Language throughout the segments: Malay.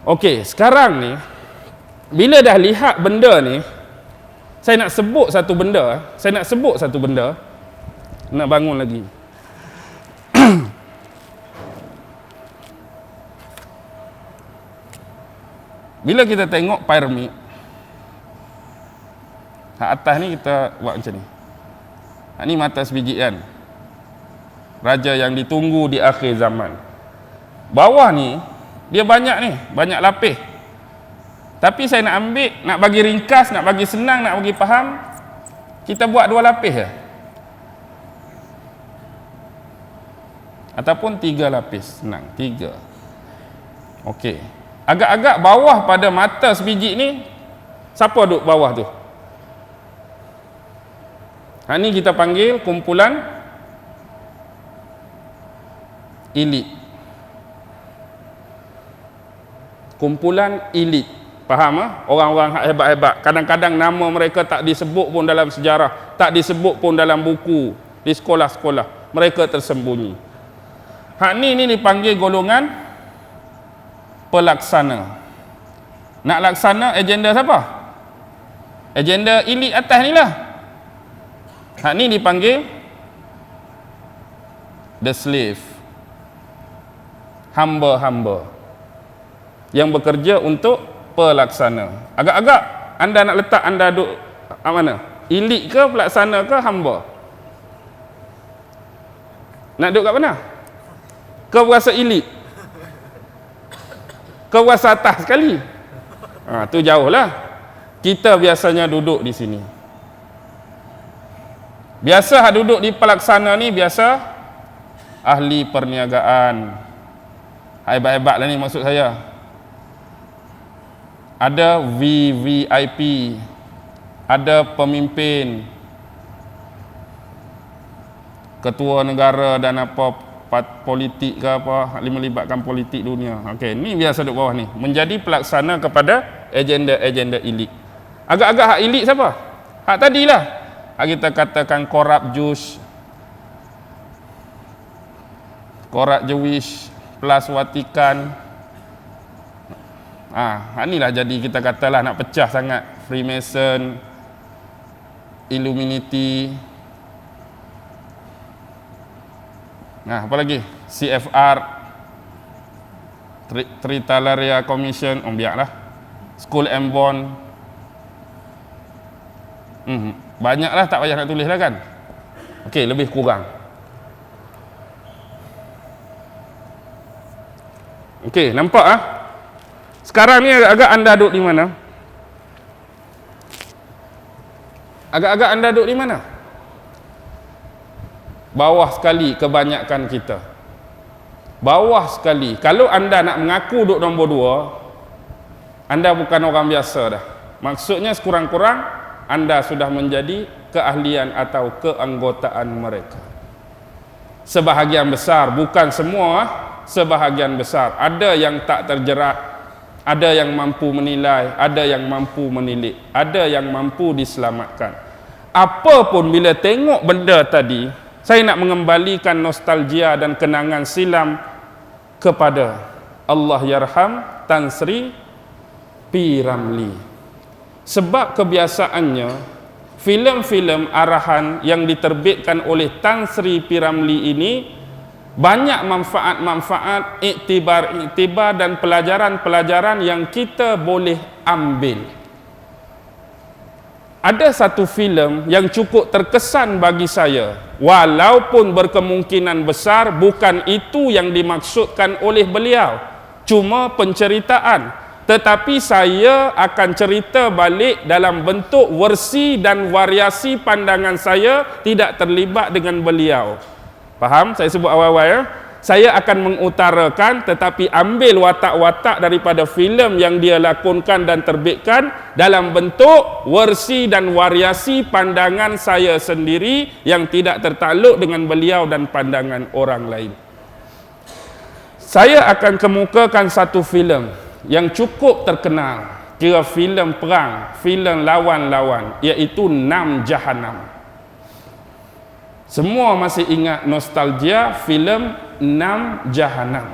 Okey, sekarang ni bila dah lihat benda ni, saya nak sebut satu benda, nak bangun lagi. Bila kita tengok piramid, atas ni kita buat macam ni. Ni mata sebiji kan, raja yang ditunggu di akhir zaman. Bawah ni dia banyak lapis. Tapi saya nak ambil, nak bagi ringkas, nak bagi senang, nak bagi faham, kita buat 2 lapis je. Ataupun 3 lapis, senang, 3. Okey. Agak-agak bawah pada mata sebiji ni, siapa duduk bawah tu? Ni kita panggil kumpulan elit. Kumpulan elit. Faham? Orang-orang hebat-hebat. Kadang-kadang nama mereka tak disebut pun dalam sejarah, tak disebut pun dalam buku di sekolah-sekolah. Mereka tersembunyi. Ni dipanggil golongan pelaksana. Nak laksana agenda siapa? Agenda elit atas ni lah. Ni dipanggil the slave. Hamba-hamba yang bekerja untuk pelaksana. Agak-agak anda nak letak anda duduk mana? Elit ke, pelaksana ke, hamba? Nak duduk kat mana? Kau berasa elit? Kau berasa atas sekali? Tu jauh lah. Kita biasanya duduk di sini. Biasa duduk di pelaksana ni biasa ahli perniagaan. Hebat-hebat lah ni maksud saya. Ada VVIP, ada pemimpin, ketua negara dan apa politik ke apa, melibatkan politik dunia. Okey, ni biasa duduk bawah ni, menjadi pelaksana kepada agenda-agenda elit. Agak-agak hak elit siapa? Hak tadilah. Hak kita katakan korab Jews, korab Jewish plus Vatikan. Inilah jadi kita katalah nak pecah sangat. Freemason, Illuminati, apa lagi? CFR, Tritalaria Commission, biarlah. Skull and Bond. Banyaklah, tak payah nak tulis lah kan. Okey, lebih kurang. Okey, nampak Sekarang ni agak-agak anda duduk di mana? Agak-agak anda duduk di mana? Bawah sekali kebanyakan kita. Bawah sekali. Kalau anda nak mengaku duduk nombor 2, anda bukan orang biasa dah. Maksudnya sekurang-kurang anda sudah menjadi keahlian atau keanggotaan mereka. Sebahagian besar, bukan semua, sebahagian besar. Ada yang tak terjerat, ada yang mampu menilai, ada yang mampu menilik, ada yang mampu diselamatkan. Apapun bila tengok benda tadi, saya nak mengembalikan nostalgia dan kenangan silam kepada Allahyarham Tan Sri P. Ramlee. Sebab kebiasaannya, filem-filem arahan yang diterbitkan oleh Tan Sri P. Ramlee ini banyak manfaat-manfaat, iktibar-iktibar dan pelajaran-pelajaran yang kita boleh ambil. Ada satu filem yang cukup terkesan bagi saya, walaupun berkemungkinan besar bukan itu yang dimaksudkan oleh beliau, cuma penceritaan, tetapi saya akan cerita balik dalam bentuk versi dan variasi pandangan saya tidak terlibat dengan beliau. Faham? Saya sebut awal-awal Saya akan mengutarakan tetapi ambil watak-watak daripada filem yang dia lakonkan dan terbitkan dalam bentuk versi dan variasi pandangan saya sendiri yang tidak tertakluk dengan beliau dan pandangan orang lain. Saya akan kemukakan satu filem yang cukup terkenal, kira filem perang, filem lawan-lawan, iaitu 6 Jahanam. Semua masih ingat nostalgia filem 6 Jahanam.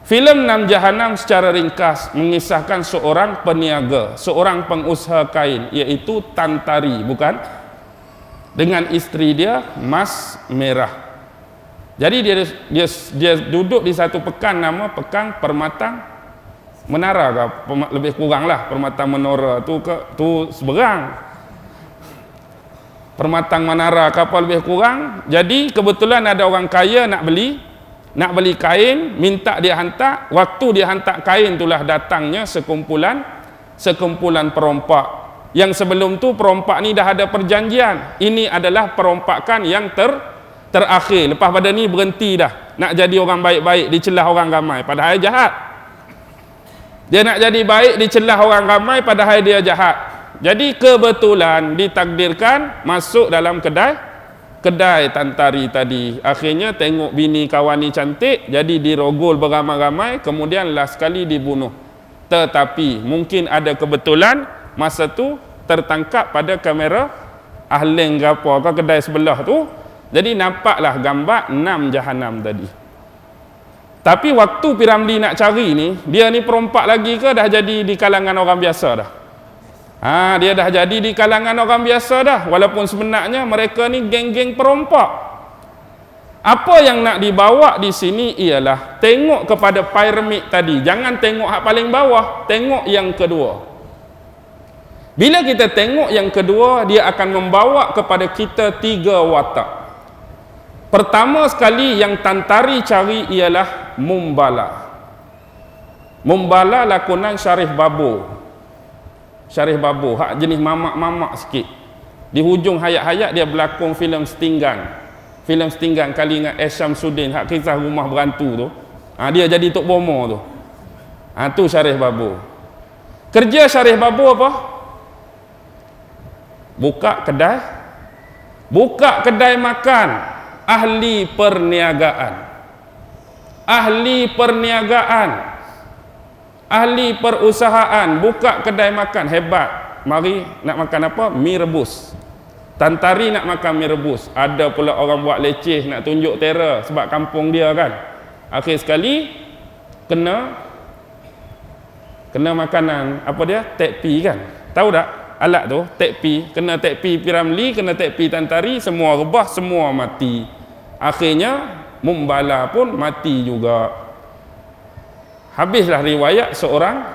Filem Enam Jahanam secara ringkas mengisahkan seorang peniaga, seorang pengusaha kain, iaitu Tan Tari, bukan? Dengan isteri dia, Mas Merah. Jadi dia duduk di satu pekan, nama pekan Permatang Menara ke? Lebih kurang lah, Permatang Menara tu seberang. Permatang Menara ke apa lebih kurang. Jadi kebetulan ada orang kaya nak beli kain, minta dia hantar. Waktu dia hantar kain itulah datangnya sekumpulan perompak. Yang sebelum tu perompak ni dah ada perjanjian. Ini adalah perompakan yang terakhir. Lepas pada ni berhenti dah. Nak jadi orang baik-baik, dicelah orang ramai, padahal jahat. Dia nak jadi baik, dicelah orang ramai, padahal dia jahat. Jadi kebetulan ditakdirkan masuk dalam kedai Tan Tari tadi. Akhirnya tengok bini kawan ni cantik, jadi dirogol beramai-ramai, kemudian last sekali dibunuh. Tetapi mungkin ada kebetulan masa tu tertangkap pada kamera Ahling ke apa ke kedai sebelah tu. Jadi nampaklah gambar 6 jahanam tadi. Tapi waktu Piramli nak cari ni, dia ni perompak lagi ke dah jadi di kalangan orang biasa dah? Dia dah jadi di kalangan orang biasa dah, walaupun sebenarnya mereka ni geng-geng perompak. Apa yang nak dibawa di sini ialah tengok kepada piramid tadi, jangan tengok hak paling bawah, tengok yang kedua. Bila kita tengok yang kedua, dia akan membawa kepada kita 3 watak. Pertama sekali yang Tan Tari cari ialah Mumbala. Mumbala lakonan Syarif Babur. Syarif Babur, hak jenis mamak-mamak sikit. Di hujung hayat-hayat dia berlakon filem Setinggan. Filem Setinggan kali dengan S. Syamsuddin, hak kisah rumah berantu tu. Dia jadi Tok Bomo tu. Tu Syarif Babur. Kerja Syarif Babur apa? Buka kedai makan. Ahli perniagaan, ahli perusahaan, buka kedai makan, hebat. Mari nak makan apa? Mi rebus. Tan Tari nak makan mi rebus. Ada pula orang buat leceh nak tunjuk terror sebab kampung dia kan. Akhir sekali kena makanan apa dia? Tekpi kan. Tahu tak alat tu? Tekpi, kena tekpi Piramli, kena tekpi Tan Tari, semua rebah, semua mati. Akhirnya Mumbala pun mati juga. Habislah riwayat seorang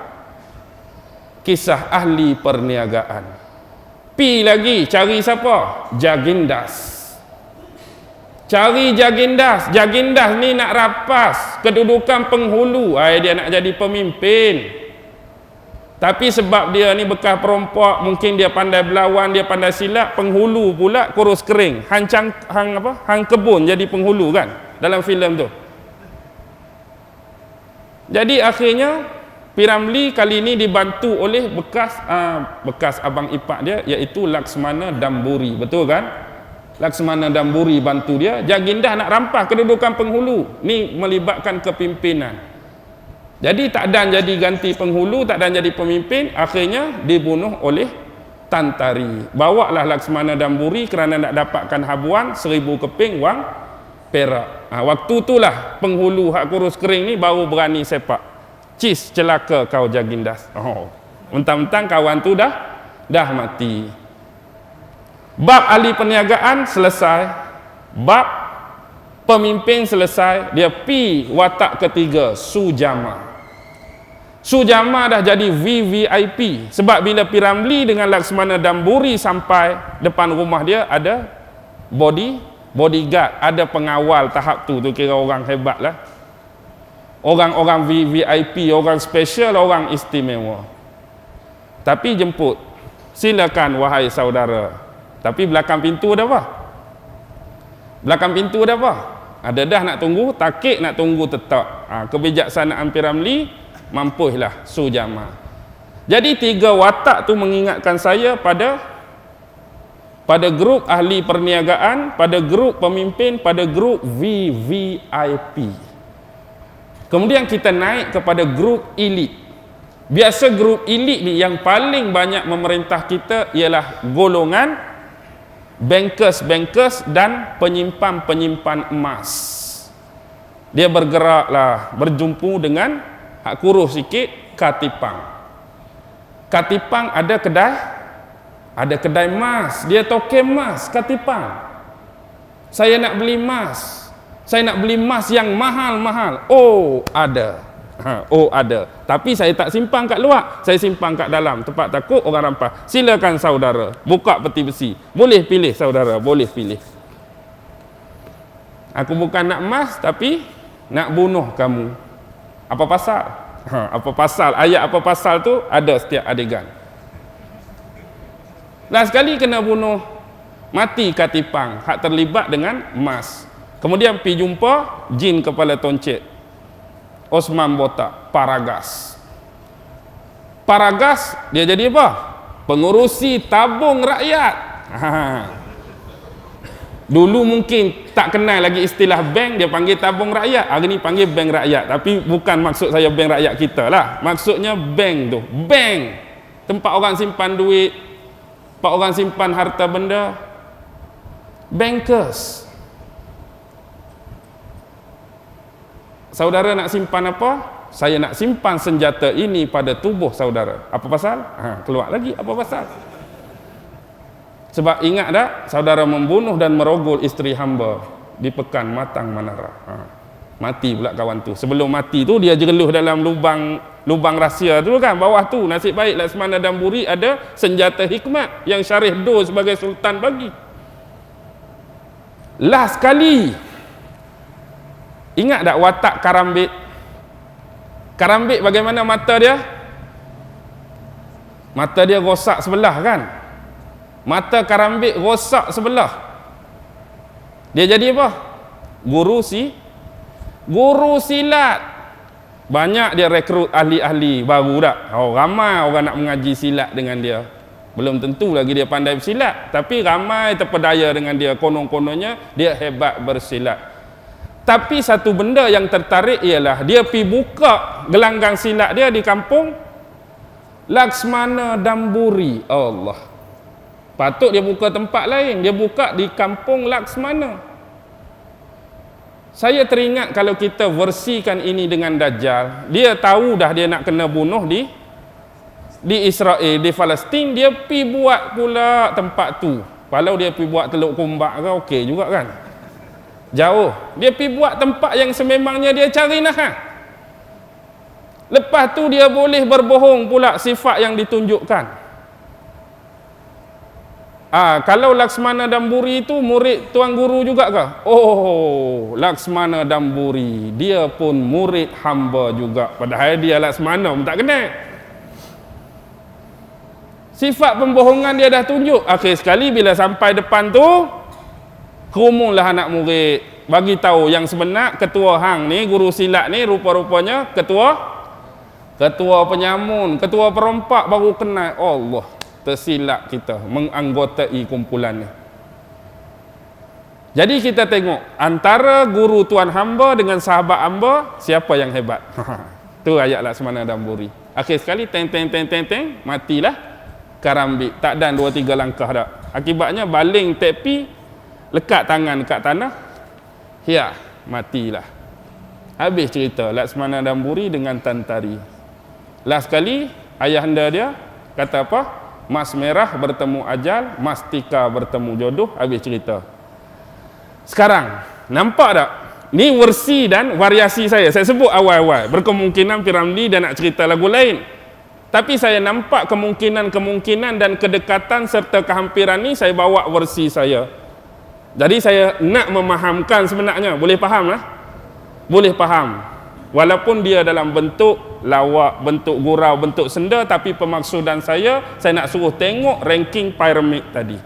kisah ahli perniagaan. Pi lagi cari siapa? Jagindas. Cari Jagindas. Jagindas ni nak rapas kedudukan penghulu. Dia nak jadi pemimpin. Tapi sebab dia ni bekas perompak, mungkin dia pandai berlawan, dia pandai silat, penghulu pula kurus kering. Hang kebun jadi penghulu kan dalam filem tu. Jadi akhirnya Piramli kali ini dibantu oleh bekas abang ipar dia, iaitu Laksmana Damburi. Betul kan? Laksmana Damburi bantu dia. Jagindah nak rampas kedudukan penghulu. Ni melibatkan kepimpinan. Jadi tak dan jadi ganti penghulu, tak dan jadi pemimpin, akhirnya dibunuh oleh Tan Tari. Bawalah Laksmana Damburi kerana nak dapatkan habuan 1000 keping wang perak. Waktu itulah penghulu hak kurus kering ni baru berani sepak. Cis, celaka kau Jagindas. Mentang-mentang kawan tu dah mati. Bab ahli perniagaan selesai. Bab pemimpin selesai. Dia pi watak ketiga, Sujama. Sujama dah jadi VVIP. Sebab bila Piramli dengan Laksmana Damburi sampai depan rumah dia, ada bodyguard, ada pengawal tahap tu kira orang hebat lah. Orang-orang VVIP, orang special, orang istimewa. Tapi jemput, silakan wahai saudara. Tapi belakang pintu ada apa? Belakang pintu ada apa? Ada dah nak tunggu, takik nak tunggu tetap. Kebijaksanaan Piramli mampulah Sujama. Jadi 3 watak tu mengingatkan saya pada grup ahli perniagaan, pada grup pemimpin, pada grup VVIP. Kemudian kita naik kepada grup elit. Biasa grup elit ni yang paling banyak memerintah kita ialah golongan bankers dan penyimpan-penyimpan emas. Dia bergeraklah, berjumpa dengan hak kurus sikit, Katipang. Katipang ada kedai emas, dia token emas, Katipang. Saya nak beli emas. Saya nak beli emas yang mahal-mahal. Oh, ada. Oh, ada. Tapi saya tak simpan kat luar. Saya simpan kat dalam. Tempat takut orang rampas. Silakan saudara. Buka peti besi. Boleh pilih saudara. Boleh pilih. Aku bukan nak emas, tapi nak bunuh kamu. Apa pasal? Apa pasal? Ayat apa pasal tu ada setiap adegan. Last sekali kena bunuh. Mati Katipang. Hak terlibat dengan emas. Kemudian pergi jumpa jin kepala toncet. Osman Botak, Paragas. Paragas, dia jadi apa? Pengurusi tabung rakyat. Dulu mungkin tak kenal lagi istilah bank, dia panggil tabung rakyat. Hari ni panggil bank rakyat. Tapi bukan maksud saya bank rakyat kita lah. Maksudnya bank tu. Bank. Tempat orang simpan duit. Tempat orang simpan harta benda. Bankers. Saudara nak simpan apa? Saya nak simpan senjata ini pada tubuh saudara. Apa pasal? Keluar lagi. Apa pasal? Sebab ingat tak? Saudara membunuh dan merogol isteri hamba di Pekan Matang Manara. Mati pula kawan tu. Sebelum mati tu dia jereluh dalam lubang rahsia tu kan. Bawah tu nasib baik Laksmana Damburi ada senjata hikmat yang Syarif Dor sebagai sultan bagi. Last kali. Ingat tak watak Karambit? Karambit bagaimana mata dia? Mata dia rosak sebelah kan? Mata Karambit rosak sebelah. Dia jadi apa? Guru silat. Banyak dia rekrut ahli-ahli baru tak? Oh, ramai orang nak mengaji silat dengan dia. Belum tentu lagi dia pandai bersilat, tapi ramai terpedaya dengan dia. Konon-kononnya dia hebat bersilat. Tapi satu benda yang tertarik ialah dia pergi buka gelanggang silat dia di kampung Laksmana Damburi. Allah. Patut dia buka tempat lain. Dia buka di kampung Laksmana. Saya teringat kalau kita versikan ini dengan Dajjal, dia tahu dah dia nak kena bunuh di Israel, di Palestin, dia pergi buat pula tempat tu. Kalau dia pergi buat Teluk Kumbak ke, okey juga kan? Jauh. Dia pergi buat tempat yang sememangnya dia cari nah. Lepas tu dia boleh berbohong pula sifat yang ditunjukkan. Kalau Laksmana Damburi itu murid tuan guru juga ke? Oh, Laksmana Damburi, dia pun murid hamba juga. Padahal dia Laksmana pun tak kenal. Sifat pembohongan dia dah tunjuk. Akhir sekali bila sampai depan tu, kerumunlah anak murid, bagi tahu yang sebenar ketua hang ni, guru silat ni rupa-rupanya ketua penyamun, ketua perompak baru kenal. Allah, tersilap kita menganggotai kumpulan ni. Jadi kita tengok antara guru tuan hamba dengan sahabat hamba, siapa yang hebat? Tu ayat Laksmana Damburi. Akhir sekali teng matilah Karambit. Tak dan 2-3 langkah dah. Akibatnya baling tepi, lekat tangan kat tanah, ya, matilah. Habis cerita Laksmana Damburi dengan Tantari. Last kali ayahanda dia kata apa? Mas merah bertemu ajal, mas tika bertemu jodoh. Habis cerita. Sekarang nampak tak? Ni versi dan variasi saya. Saya sebut awal-awal. Berkemungkinan Piramli dan nak cerita lagu lain. Tapi saya nampak kemungkinan dan kedekatan serta kehampiran ni saya bawa versi saya. Jadi saya nak memahamkan sebenarnya. Boleh faham lah? Boleh faham. Walaupun dia dalam bentuk lawak, bentuk gurau, bentuk senda, tapi pemaksudan saya nak suruh tengok ranking piramid tadi.